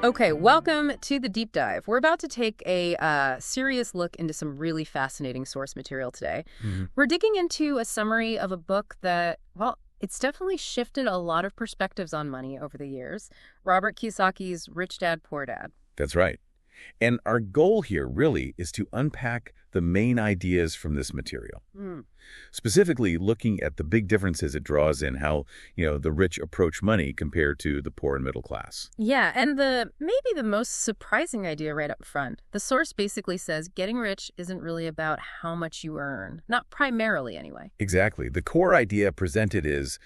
Okay, welcome to the deep dive. We're about to take a serious look into some really fascinating source material today. We're digging into a summary of a book that, well, it's definitely shifted a lot of perspectives on money over the years. Robert Kiyosaki's Rich Dad, Poor Dad. That's right. And our goal here really is to unpack the main ideas from this material. Specifically looking at the big differences it draws in how, the rich approach money compared to the poor and middle class. Yeah, and maybe the most surprising idea right up front. The source basically says getting rich isn't really about how much you earn. Not primarily, anyway. Exactly. The core idea presented is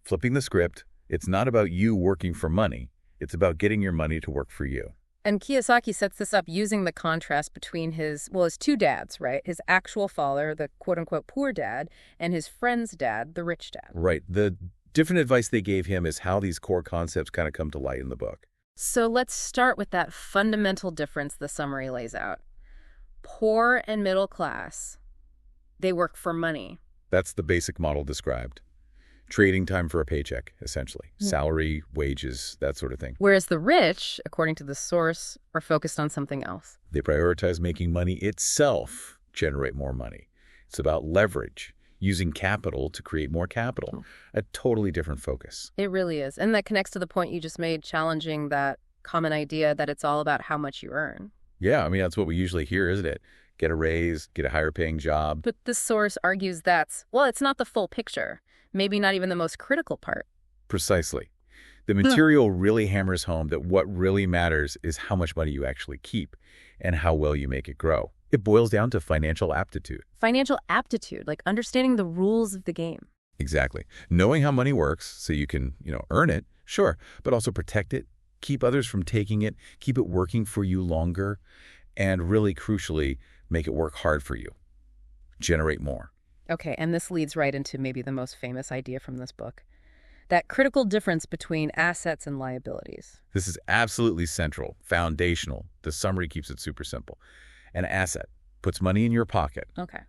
flipping the script. It's not about you working for money. It's about getting your money to work for you. And Kiyosaki sets this up using the contrast between his two dads, right? His actual father, the quote-unquote poor dad, and his friend's dad, the rich dad. Right. The different advice they gave him is how these core concepts kind of come to light in the book. So let's start with that fundamental difference the summary lays out. Poor and middle class, they work for money. That's the basic model described. Trading time for a paycheck, essentially. Salary, wages, that sort of thing. Whereas the rich, according to the source, are focused on something else. They prioritize making money itself generate more money. It's about leverage, using capital to create more capital. A totally different focus. It really is. And that connects to the point you just made, challenging that common idea that it's all about how much you earn. Yeah, that's what we usually hear, isn't it? Get a raise, get a higher paying job. But this source argues it's not the full picture. Maybe not even the most critical part. Precisely. The material really hammers home that what really matters is how much money you actually keep and how well you make it grow. It boils down to financial aptitude. Financial aptitude, like understanding the rules of the game. Exactly. Knowing how money works so you can, earn it, sure, but also protect it, keep others from taking it, keep it working for you longer, and really crucially, make it work hard for you. Generate more. Okay, and this leads right into maybe the most famous idea from this book. That critical difference between assets and liabilities. This is absolutely central, foundational. The summary keeps it super simple. An asset puts money in your pocket. Okay.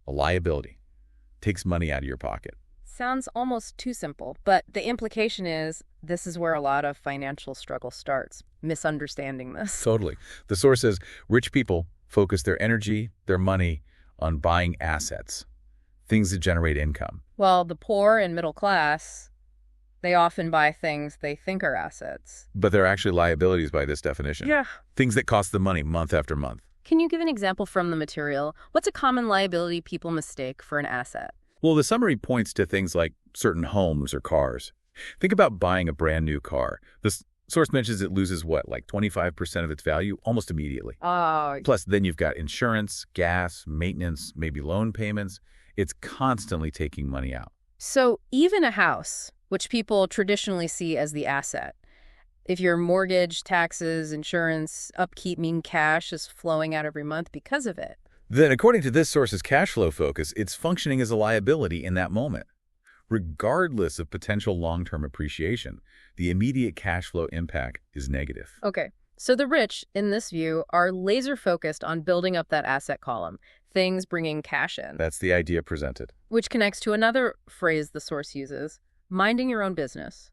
A liability takes money out of your pocket. Sounds almost too simple, but the implication is this is where a lot of financial struggle starts, misunderstanding this. Totally. The source says rich people focus their energy, their money on buying assets. Things that generate income. Well, the poor and middle class, they often buy things they think are assets. But they're actually liabilities by this definition. Yeah. Things that cost them money month after month. Can you give an example from the material? What's a common liability people mistake for an asset? Well, the summary points to things like certain homes or cars. Think about buying a brand new car. The source mentions it loses like 25% of its value almost immediately. Oh. Plus, then you've got insurance, gas, maintenance, maybe loan payments. It's constantly taking money out. So even a house, which people traditionally see as the asset, if your mortgage, taxes, insurance, upkeep mean cash is flowing out every month because of it. Then, according to this source's cash flow focus, it's functioning as a liability in that moment. Regardless of potential long-term appreciation, the immediate cash flow impact is negative. Okay, so the rich, in this view, are laser-focused on building up that asset column, things bringing cash in. That's the idea presented. Which connects to another phrase the source uses, minding your own business.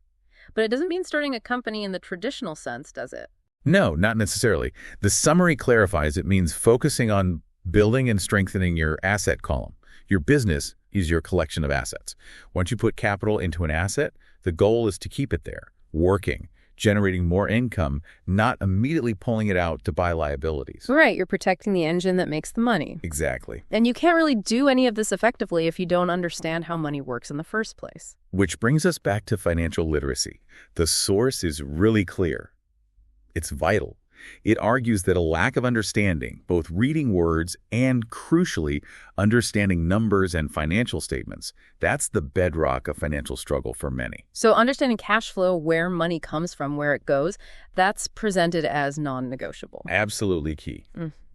But it doesn't mean starting a company in the traditional sense, does it? No, not necessarily. The summary clarifies it means focusing on building and strengthening your asset column. Your business is your collection of assets. Once you put capital into an asset, the goal is to keep it there, working, generating more income, not immediately pulling it out to buy liabilities. Right, you're protecting the engine that makes the money. Exactly. And you can't really do any of this effectively if you don't understand how money works in the first place. Which brings us back to financial literacy. The source is really clear. It's vital. It argues that a lack of understanding, both reading words and, crucially, understanding numbers and financial statements, that's the bedrock of financial struggle for many. So understanding cash flow, where money comes from, where it goes, that's presented as non-negotiable. Absolutely key.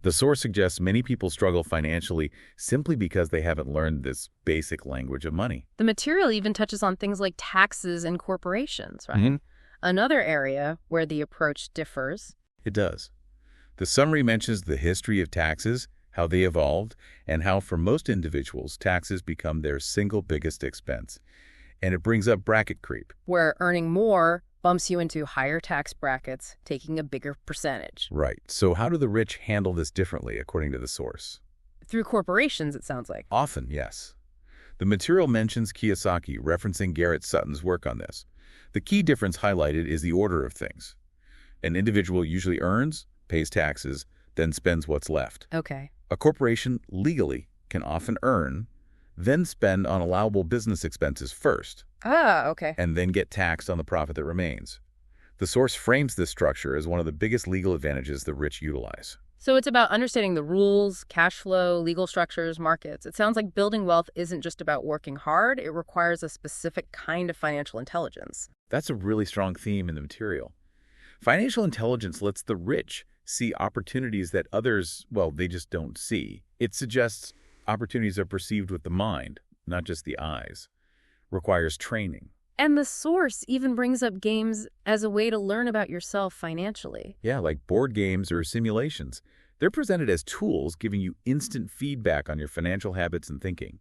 The source suggests many people struggle financially simply because they haven't learned this basic language of money. The material even touches on things like taxes and corporations, right? Another area where the approach differs. It does. The summary mentions the history of taxes, how they evolved, and how for most individuals, taxes become their single biggest expense. And it brings up bracket creep. Where earning more bumps you into higher tax brackets, taking a bigger percentage. Right. So how do the rich handle this differently, according to the source? Through corporations, it sounds like. Often, yes. The material mentions Kiyosaki, referencing Garrett Sutton's work on this. The key difference highlighted is the order of things. An individual usually earns, pays taxes, then spends what's left. Okay. A corporation legally can often earn, then spend on allowable business expenses first, Ah, okay. and then get taxed on the profit that remains. The source frames this structure as one of the biggest legal advantages the rich utilize. So it's about understanding the rules, cash flow, legal structures, markets. It sounds like building wealth isn't just about working hard. It requires a specific kind of financial intelligence. That's a really strong theme in the material. Financial intelligence lets the rich see opportunities that others, well, they just don't see. It suggests opportunities are perceived with the mind, not just the eyes. Requires training. And the source even brings up games as a way to learn about yourself financially. Yeah, like board games or simulations. They're presented as tools giving you instant feedback on your financial habits and thinking.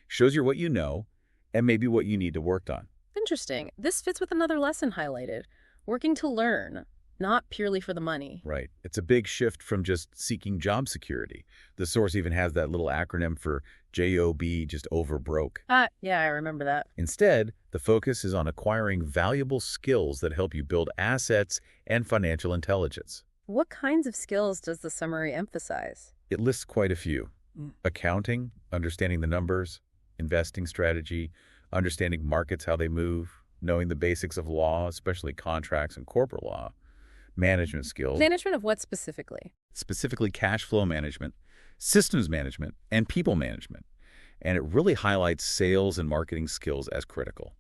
Shows you what you know and maybe what you need to work on. Interesting. This fits with another lesson highlighted. Working to learn, not purely for the money. Right. It's a big shift from just seeking job security. The source even has that little acronym for JOB, just over broke. Yeah, I remember that. Instead, the focus is on acquiring valuable skills that help you build assets and financial intelligence. What kinds of skills does the summary emphasize? It lists quite a few. Accounting, understanding the numbers, investing strategy, understanding markets, how they move, knowing the basics of law, especially contracts and corporate law, management skills. Management of what specifically? Specifically cash flow management, systems management, and people management. And it really highlights sales and marketing skills as critical.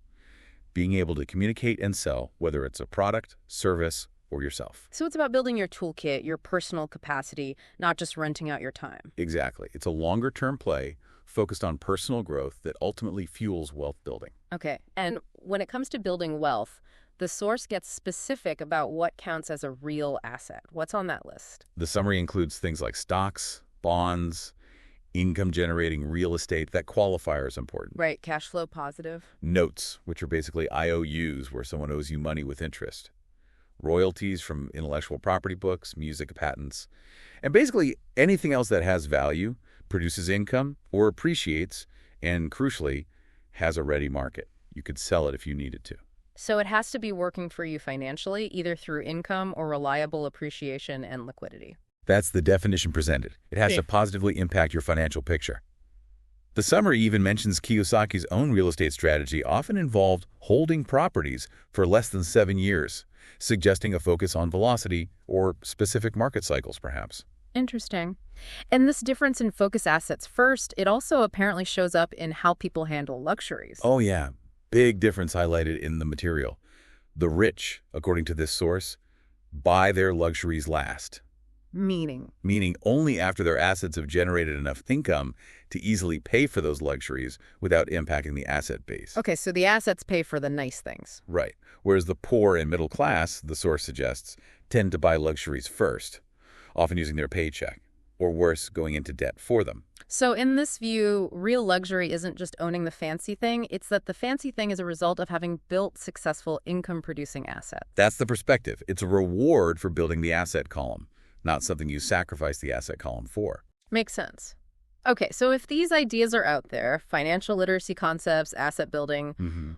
Being able to communicate and sell, whether it's a product, service, or yourself. So it's about building your toolkit, your personal capacity, not just renting out your time. Exactly. It's a longer-term play focused on personal growth that ultimately fuels wealth building. Okay. And when it comes to building wealth, the source gets specific about what counts as a real asset. What's on that list? The summary includes things like stocks, bonds, income-generating real estate. That qualifier is important. Right. Cash flow positive. Notes, which are basically IOUs, where someone owes you money with interest. Royalties from intellectual property books, music, patents, and basically anything else that has value, produces income, or appreciates, and crucially, has a ready market. You could sell it if you needed to. So it has to be working for you financially, either through income or reliable appreciation and liquidity. That's the definition presented. It has to positively impact your financial picture. The summary even mentions Kiyosaki's own real estate strategy often involved holding properties for less than 7 years, suggesting a focus on velocity or specific market cycles, perhaps. Interesting. And this difference in focus assets first, it also apparently shows up in how people handle luxuries. Oh, yeah. Big difference highlighted in the material. The rich, according to this source, buy their luxuries last. Meaning Only after their assets have generated enough income to easily pay for those luxuries without impacting the asset base. Okay, so the assets pay for the nice things. Right. Whereas the poor and middle class, the source suggests, tend to buy luxuries first, often using their paycheck, or worse, going into debt for them. So in this view, real luxury isn't just owning the fancy thing, it's that the fancy thing is a result of having built successful income-producing assets. That's the perspective. It's a reward for building the asset column, not something you sacrifice the asset column for. Makes sense. Okay, so if these ideas are out there, financial literacy concepts, asset building,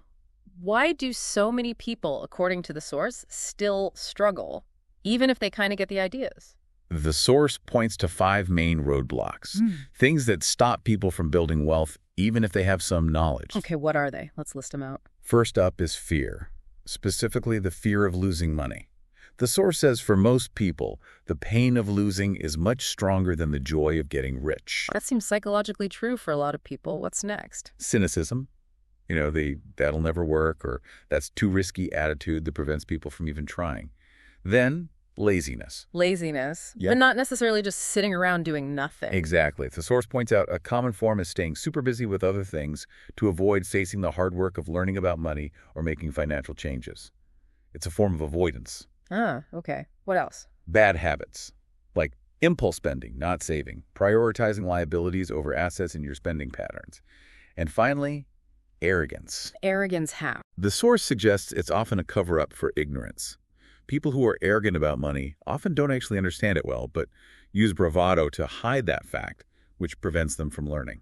why do so many people, according to the source, still struggle, even if they kind of get the ideas? The source points to 5 main roadblocks, things that stop people from building wealth even if they have some knowledge. Okay, what are they? Let's list them out. First up is fear, specifically the fear of losing money. The source says for most people, the pain of losing is much stronger than the joy of getting rich. That seems psychologically true for a lot of people. What's next? Cynicism, that'll never work, or that's too risky attitude that prevents people from even trying. Then laziness. Laziness, Yep. but not necessarily just sitting around doing nothing. Exactly. The source points out a common form is staying super busy with other things to avoid facing the hard work of learning about money or making financial changes. It's a form of avoidance. Ah, okay. What else? Bad habits, like impulse spending, not saving, prioritizing liabilities over assets in your spending patterns. And finally, Arrogance. Arrogance how? The source suggests it's often a cover-up for ignorance. People who are arrogant about money often don't actually understand it well, but use bravado to hide that fact, which prevents them from learning.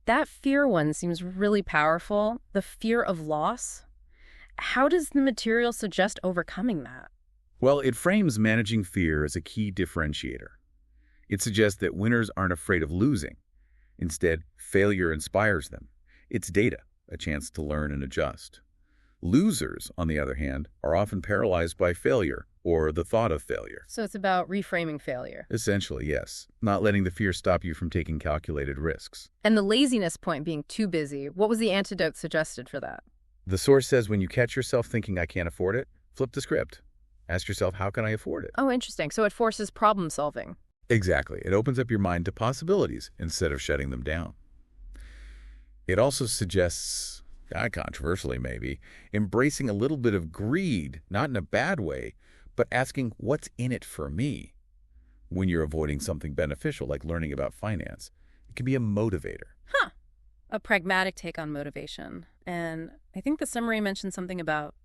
That fear one seems really powerful. The fear of loss. How does the material suggest overcoming that? Well, it frames managing fear as a key differentiator. It suggests that winners aren't afraid of losing. Instead, failure inspires them. It's data, a chance to learn and adjust. Losers, on the other hand, are often paralyzed by failure or the thought of failure. So it's about reframing failure. Essentially, yes. Not letting the fear stop you from taking calculated risks. And the laziness point being too busy. What was the antidote suggested for that? The source says when you catch yourself thinking I can't afford it, flip the script. Ask yourself, how can I afford it? Oh, interesting. So it forces problem solving. Exactly. It opens up your mind to possibilities instead of shutting them down. It also suggests, controversially maybe, embracing a little bit of greed, not in a bad way, but asking what's in it for me when you're avoiding something beneficial like learning about finance. It can be a motivator. Huh. A pragmatic take on motivation. And I think the summary mentioned something about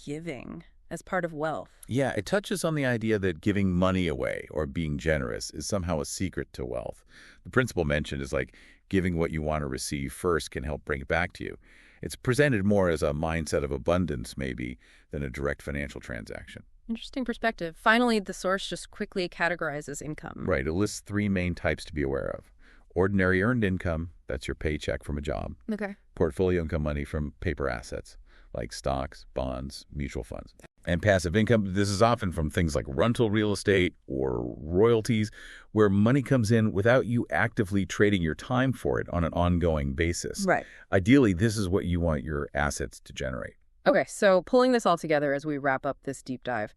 giving as part of wealth. Yeah, it touches on the idea that giving money away or being generous is somehow a secret to wealth. The principle mentioned is like giving what you want to receive first can help bring it back to you. It's presented more as a mindset of abundance, maybe, than a direct financial transaction. Interesting perspective. Finally, the source just quickly categorizes income. Right. It lists three main types to be aware of. Ordinary earned income, that's your paycheck from a job. Okay. Portfolio income money from paper assets, like stocks, bonds, mutual funds. And passive income, this is often from things like rental real estate or royalties, where money comes in without you actively trading your time for it on an ongoing basis. Right. Ideally, this is what you want your assets to generate. Okay, so pulling this all together as we wrap up this deep dive,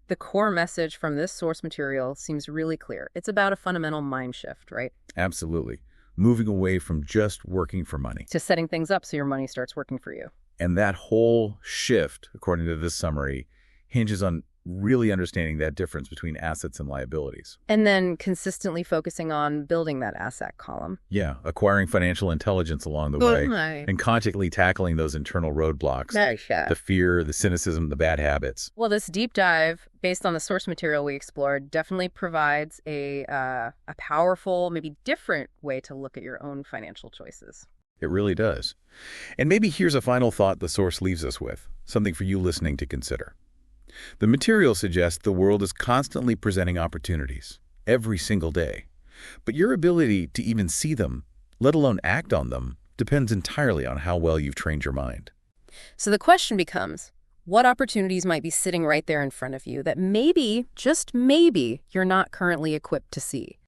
the core message from this source material seems really clear. It's about a fundamental mind shift, right? Absolutely. Moving away from just working for money. To setting things up so your money starts working for you. And that whole shift, according to this summary, hinges on really understanding that difference between assets and liabilities. And then consistently focusing on building that asset column. Yeah, acquiring financial intelligence along the way and consciously tackling those internal roadblocks, the fear, the cynicism, the bad habits. Well, this deep dive, based on the source material we explored, definitely provides a powerful, maybe different way to look at your own financial choices. It really does. And maybe here's a final thought the source leaves us with, something for you listening to consider. The material suggests the world is constantly presenting opportunities, every single day. But your ability to even see them, let alone act on them, depends entirely on how well you've trained your mind. So the question becomes, what opportunities might be sitting right there in front of you that maybe, just maybe, you're not currently equipped to see?